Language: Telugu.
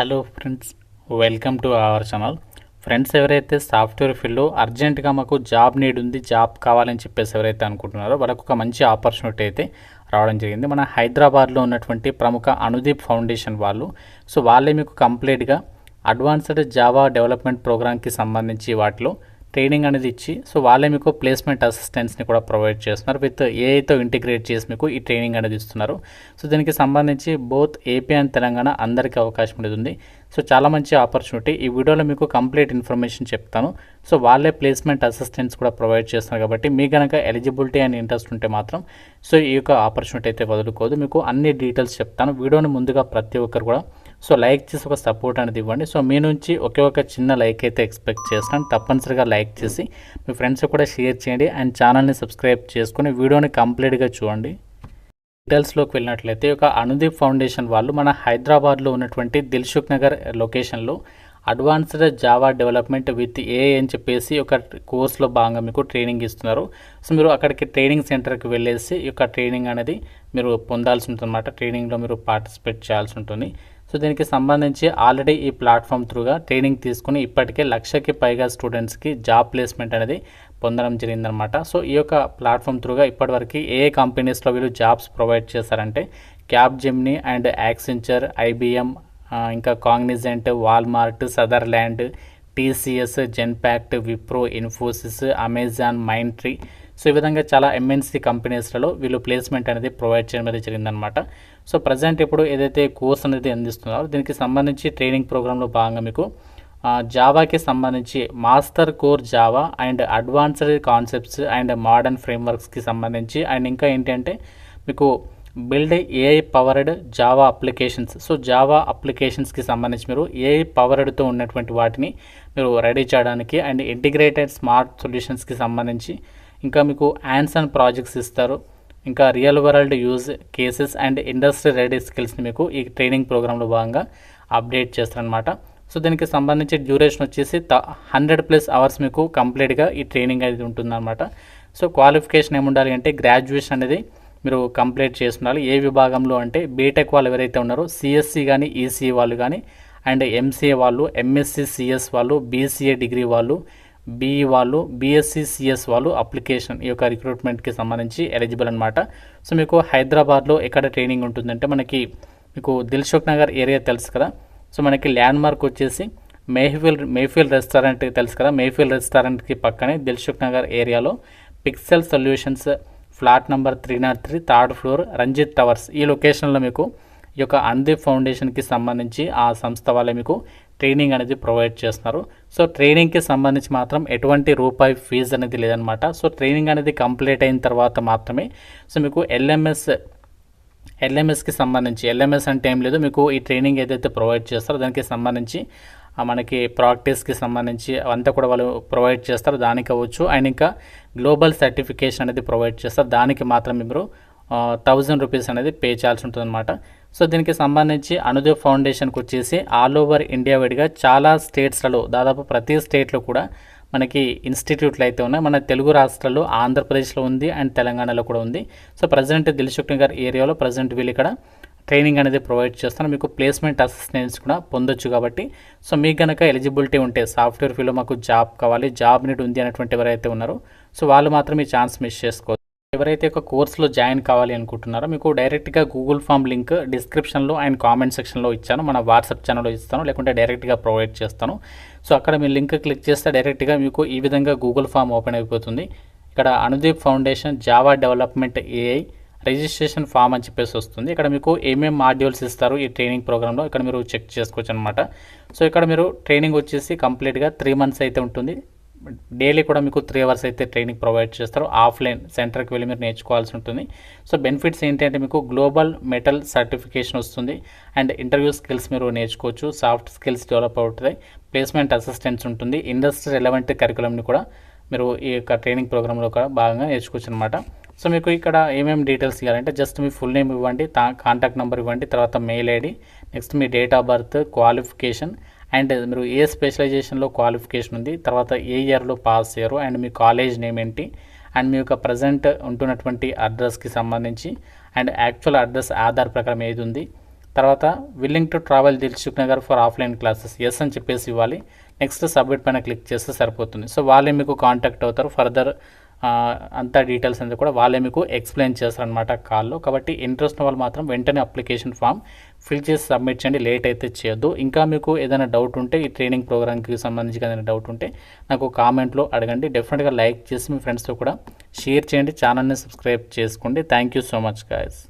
Hello friends, welcome to our channel. Friends, ఎవరైతే సాఫ్ట్వేర్ ఫీల్డ్లో అర్జెంటుగా మాకు జాబ్ నీడ్ ఉంది, జాబ్ కావాలని చెప్పేసి ఎవరైతే అనుకుంటున్నారో వాళ్ళకు ఒక మంచి ఆపర్చునిటీ అయితే రావడం జరిగింది. మన హైదరాబాద్లో ఉన్నటువంటి ప్రముఖ అనుదీప్ ఫౌండేషన్ వాళ్ళు. సో వాళ్ళే మీకు కంప్లీట్గా అడ్వాన్స్డ్ జావా డెవలప్మెంట్ ప్రోగ్రామ్కి సంబంధించి వాటిలో ట్రైనింగ్ అనేది ఇచ్చి, సో వాళ్ళే మీకు ప్లేస్మెంట్ అసిస్టెంట్స్ని కూడా ప్రొవైడ్ చేస్తున్నారు. విత్ ఏఐతో ఇంటిగ్రేట్ చేసి మీకు ఈ ట్రైనింగ్ అనేది ఇస్తున్నారు. సో దీనికి సంబంధించి బోత్ ఏపీ అండ్ తెలంగాణ అందరికీ అవకాశం అనేది ఉంది. సో చాలా మంచి ఆపర్చునిటీ. ఈ వీడియోలో మీకు కంప్లీట్ ఇన్ఫర్మేషన్ చెప్తాను. సో వాళ్ళే ప్లేస్మెంట్ అసిస్టెంట్స్ కూడా ప్రొవైడ్ చేస్తున్నారు కాబట్టి మీ కనుక ఎలిజిబిలిటీ అండ్ ఇంట్రెస్ట్ ఉంటే మాత్రం సో ఈ యొక్క ఆపర్చునిటీ అయితే వదులుకోదు. మీకు అన్ని డీటెయిల్స్ చెప్తాను. వీడియోని ముందుగా ప్రతి ఒక్కరు కూడా సో లైక్ చేసి ఒక సపోర్ట్ అనేది ఇవ్వండి. సో మీ నుంచి ఒకే ఒక చిన్న లైక్ అయితే ఎక్స్పెక్ట్ చేస్తాను. తప్పనిసరిగా లైక్ చేసి మీ ఫ్రెండ్స్ కూడా షేర్ చేయండి అండ్ ఛానల్ని సబ్స్క్రైబ్ చేసుకుని వీడియోని కంప్లీట్గా చూడండి. డీటెయిల్స్లోకి వెళ్ళినట్లయితే ఒక అనుదీప్ ఫౌండేషన్ వాళ్ళు మన హైదరాబాద్లో ఉన్నటువంటి దిల్సుఖ్ నగర్ లొకేషన్లో advanced Java development with AI అని చెప్పేసి ఒక కోర్సులో భాగంగా మీకు ట్రైనింగ్ ఇస్తున్నారు. సో మీరు అక్కడికి ట్రైనింగ్ సెంటర్కి వెళ్ళేసి ఈ యొక్క ట్రైనింగ్ అనేది మీరు పొందాల్సి ఉంటుంది అన్నమాట. ట్రైనింగ్లో మీరు పార్టిసిపేట్ చేయాల్సి ఉంటుంది. సో దీనికి సంబంధించి ఆల్రెడీ ఈ ప్లాట్ఫామ్ త్రూగా ట్రైనింగ్ తీసుకుని ఇప్పటికే 1,00,000కి పైగా స్టూడెంట్స్కి జాబ్ ప్లేస్మెంట్ అనేది పొందడం జరిగిందనమాట. సో ఈ యొక్క ప్లాట్ఫామ్ త్రూగా ఇప్పటివరకు ఏ కంపెనీస్లో వీళ్ళు జాబ్స్ ప్రొవైడ్ చేస్తారంటే క్యాప్జెమినీ అండ్ యాక్సెంచర్, ఐబిఎం, ఇంకా Cognizant, Walmart, Sutherland, TCS, Genpact, Wipro, Infosys, Amazon, Mindtree, so ఈ విధంగా చాలా ఎంఎన్సీ కంపెనీస్లలో వీళ్ళు ప్లేస్మెంట్ అనేది ప్రొవైడ్ చేయడం అనేది జరిగిందనమాట. సో ప్రజెంట్ ఇప్పుడు ఏదైతే కోర్స్ అనేది అందిస్తున్నారో దీనికి సంబంధించి ట్రైనింగ్ ప్రోగ్రాంలో భాగంగా మీకు జావాకి సంబంధించి master core Java and advanced concepts and modern ఫ్రేమ్వర్క్స్కి సంబంధించి అండ్ ఇంకా ఏంటంటే మీకు build AI powered Java applications. So Java అప్లికేషన్స్కి సంబంధించి మీరు ఏఐ పవర్డ్తో ఉన్నటువంటి వాటిని మీరు రెడీ చేయడానికి అండ్ ఇంటిగ్రేటెడ్ స్మార్ట్ సొల్యూషన్స్కి సంబంధించి ఇంకా మీకు హ్యాండ్స్ ఆన్ ప్రాజెక్ట్స్ ఇస్తారు. ఇంకా real world use cases and industry ready స్కిల్స్ని మీకు ఈ ట్రైనింగ్ ప్రోగ్రాంలో భాగంగా అప్డేట్ చేస్తారనమాట. సో దీనికి సంబంధించి డ్యూరేషన్ వచ్చేసి 100+ అవర్స్ మీకు కంప్లీట్గా ఈ ట్రైనింగ్ అనేది ఉంటుందన్నమాట. సో క్వాలిఫికేషన్ ఏముండాలి అంటే గ్రాడ్యుయేషన్ అనేది మీరు కంప్లీట్ చేస్తున్నారు. ఏ విభాగంలో అంటే బీటెక్ వాళ్ళు ఎవరైతే ఉన్నారో సిఎస్సి కానీ ఈసీఈ వాళ్ళు కానీ అండ్ ఎంసీఏ వాళ్ళు, ఎంఎస్సి సిఎస్ వాళ్ళు, బీసీఏ డిగ్రీ వాళ్ళు, బీఈ వాళ్ళు, బీఎస్సీ సిఎస్ వాళ్ళు అప్లికేషన్ ఈ యొక్క రిక్రూట్మెంట్కి సంబంధించి ఎలిజిబుల్ అనమాట. సో మీకు హైదరాబాద్లో ఎక్కడ ట్రైనింగ్ ఉంటుందంటే మీకు దిల్సుఖ్ నగర్ ఏరియా తెలుసు కదా. సో మనకి ల్యాండ్ మార్క్ వచ్చేసి మేఫీల్ రెస్టారెంట్ తెలుసు కదా. మేఫీల్ రెస్టారెంట్కి పక్కనే దిల్సుఖ్ నగర్ ఏరియాలో Pixel Solutions flat number 303 third floor Ranjit towers ఈ లొకేషన్లో మీకు ఈ యొక్క అనుదీప్ ఫౌండేషన్కి సంబంధించి ఆ సంస్థ వాళ్ళే మీకు ట్రైనింగ్ అనేది ప్రొవైడ్ చేస్తున్నారు. సో ట్రైనింగ్కి సంబంధించి మాత్రం ఎటువంటి రూపాయి ఫీజు అనేది లేదనమాట. సో ట్రైనింగ్ అనేది కంప్లీట్ అయిన తర్వాత మాత్రమే సో మీకు ఎల్ఎంఎస్కి సంబంధించి ఎల్ఎంఎస్ అంటే ఏం లేదు, మీకు ఈ ట్రైనింగ్ ఏదైతే ప్రొవైడ్ చేస్తారో దానికి సంబంధించి మనకి ప్రాక్టీస్కి సంబంధించి అంతా కూడా వాళ్ళు ప్రొవైడ్ చేస్తారు. దానికి అవ్వచ్చు అండ్ ఇంకా గ్లోబల్ సర్టిఫికేషన్ అనేది ప్రొవైడ్ చేస్తారు. దానికి మాత్రం మీరు 1000 రూపీస్ అనేది పే చేయాల్సి ఉంటుందన్నమాట. సో దీనికి సంబంధించి అనుదీప్ ఫౌండేషన్కి వచ్చేసి ఆల్ ఓవర్ ఇండియా వైడ్గా చాలా స్టేట్స్లలో దాదాపు ప్రతి స్టేట్లో కూడా మనకి ఇన్స్టిట్యూట్లు అయితే ఉన్నాయి. మన తెలుగు రాష్ట్రాల్లో ఆంధ్రప్రదేశ్లో ఉంది అండ్ తెలంగాణలో కూడా ఉంది. సో ప్రజెంట్ దిల్సుఖ్ నగర్ ఏరియాలో ప్రజెంట్ వీళ్ళు ఇక్కడ ట్రైనింగ్ అనేది ప్రొవైడ్ చేస్తాను. మీకు ప్లేస్మెంట్ అసిస్టెంట్స్ కూడా పొందొచ్చు కాబట్టి సో మీకు కనుక ఎలిజిబిలిటీ ఉంటే సాఫ్ట్వేర్ ఫీల్డ్లో మాకు జాబ్ కావాలి, జాబ్ నీడ్ ఉంది అనేటువంటి ఎవరైతే ఉన్నారో సో వాళ్ళు మాత్రం ఈ ఛాన్స్ మిస్ చేసుకోవచ్చు. ఎవరైతే ఒక కోర్సులో జాయిన్ కావాలి అనుకుంటున్నారో మీకు డైరెక్ట్గా గూగుల్ ఫామ్ లింక్ డిస్క్రిప్షన్లో అండ్ కామెంట్ సెక్షన్లో ఇచ్చాను. మన వాట్సాప్ ఛానల్లో ఇస్తాను, లేకుంటే డైరెక్ట్గా ప్రొవైడ్ చేస్తాను. సో అక్కడ మీ లింక్ క్లిక్ చేస్తే డైరెక్ట్గా మీకు ఈ విధంగా గూగుల్ ఫామ్ ఓపెన్ అయిపోతుంది. ఇక్కడ Anudeep foundation Java development AI registration form అని చెప్పేసి వస్తుంది. ఇక్కడ మీకు ఏమేమి మాడ్యూల్స్ ఇస్తారు ఈ ట్రైనింగ్ ప్రోగ్రాంలో ఇక్కడ మీరు చెక్ చేసుకోవచ్చు అనమాట. సో ఇక్కడ మీరు ట్రైనింగ్ వచ్చేసి కంప్లీట్గా 3 మంత్స్ అయితే ఉంటుంది. డైలీ కూడా మీకు 3 అవర్స్ అయితే ట్రైనింగ్ ప్రొవైడ్ చేస్తారు. ఆఫ్లైన్ సెంటర్కి వెళ్ళి మీరు నేర్చుకోవాల్సి ఉంటుంది. సో బెనిఫిట్స్ ఏంటంటే మీకు గ్లోబల్ మెటల్ సర్టిఫికేషన్ వస్తుంది అండ్ ఇంటర్వ్యూ స్కిల్స్ మీరు నేర్చుకోవచ్చు, సాఫ్ట్ స్కిల్స్ డెవలప్ అవుతాయి, ప్లేస్మెంట్ అసిస్టెంట్స్ ఉంటుంది, ఇండస్ట్రీ రెలవెంట్ కరికులంని కూడా మీరు ఈ యొక్క ట్రైనింగ్ ప్రోగ్రాంలో కూడా భాగంగా నేర్చుకోవచ్చు అనమాట. సో మీకు ఇక్కడ ఏమేమి డీటెయిల్స్ ఇవ్వాలంటే జస్ట్ మీ ఫుల్ నేమ్ ఇవ్వండి, కాంటాక్ట్ నెంబర్ ఇవ్వండి, తర్వాత mail ID, next me date of birth, qualification and మీరు ఏ స్పెషలైజేషన్లో క్వాలిఫికేషన్ ఉంది, తర్వాత ఏ ఇయర్లో పాస్ అయ్యారు అండ్ మీ కాలేజ్ నేమ్ ఏంటి అండ్ మీ యొక్క ప్రజెంట్ ఉంటున్నటువంటి అడ్రస్కి సంబంధించి అండ్ యాక్చువల్ అడ్రస్ ఆధార్ ప్రకారం ఏది ఉంది, తర్వాత willing to travel Dilsukhnagar for offline classes yes అని చెప్పేసి ఇవ్వాలి. నెక్స్ట్ సబ్మిట్ పైన క్లిక్ చేస్తే సరిపోతుంది. సో వాళ్ళే మీకు కాంటాక్ట్ అవుతారు. ఫర్దర్ అంతా డీటెయిల్స్ అనేది కూడా వాళ్ళే మీకు ఎక్స్ప్లెయిన్ చేస్తారనమాట కాల్లో. కాబట్టి ఇంట్రెస్ట్ ఉన్న వాళ్ళు మాత్రం వెంటనే అప్లికేషన్ ఫామ్ ఫిల్ చేసి సబ్మిట్ చేయండి, లేట్ అయితే చేయొద్దు. ఇంకా మీకు ఏదైనా డౌట్ ఉంటే ఈ ట్రైనింగ్ ప్రోగ్రామ్కి సంబంధించి ఏదైనా డౌట్ ఉంటే నాకు కామెంట్లో అడగండి. డెఫినెట్గా లైక్ చేసి మీ ఫ్రెండ్స్తో కూడా షేర్ చేయండి, ఛానల్ని సబ్స్క్రైబ్ చేసుకోండి. Thank you so much guys.